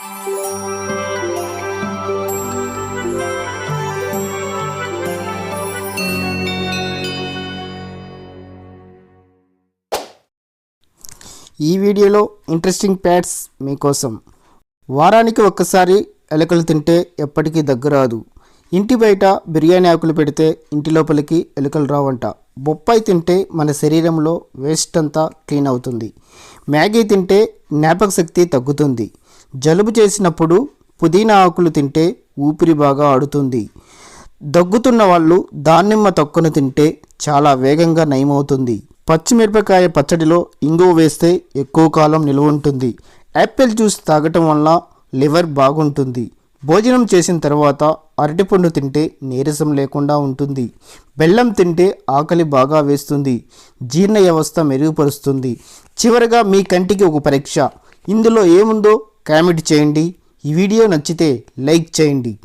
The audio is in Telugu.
ఈ వీడియోలో ఇంట్రెస్టింగ్ ఫ్యాక్ట్స్ మీకోసం. వారానికి ఒక్కసారి ఎలుకలు తింటే ఎప్పటికీ దగ్గరాదు. ఇంటి బయట బిర్యానీ ఆకులు పెడితే ఇంటి లోపలికి ఎలుకలు రావంట. బొప్పాయి తింటే మన శరీరంలో వేస్ట్ అంతా క్లీన్ అవుతుంది. మ్యాగీ తింటే జ్ఞాపక శక్తి తగ్గుతుంది. జలుబు చేసినప్పుడు పుదీనా ఆకులు తింటే ఊపిరి బాగా ఆడుతుంది. దగ్గుతున్న వాళ్ళు దానిమ్మ తొక్కను తింటే చాలా వేగంగా నయమవుతుంది. పచ్చిమిరపకాయ పచ్చడిలో ఇంగువ వేస్తే ఎక్కువ కాలం నిల్వ ఉంటుంది. యాపిల్ జ్యూస్ తాగటం వల్ల లివర్ బాగుంటుంది. భోజనం చేసిన తర్వాత అరటిపండు తింటే నీరసం లేకుండా ఉంటుంది. బెల్లం తింటే ఆకలి బాగా వేస్తుంది. జీర్ణ వ్యవస్థ మెరుగుపరుస్తుంది. చివరగా మీ కంటికి ఒక పరీక్ష. ఇందులో ఏముందో కామెంట్ చేయండి. ఈ వీడియో నచ్చితే లైక్ చేయండి.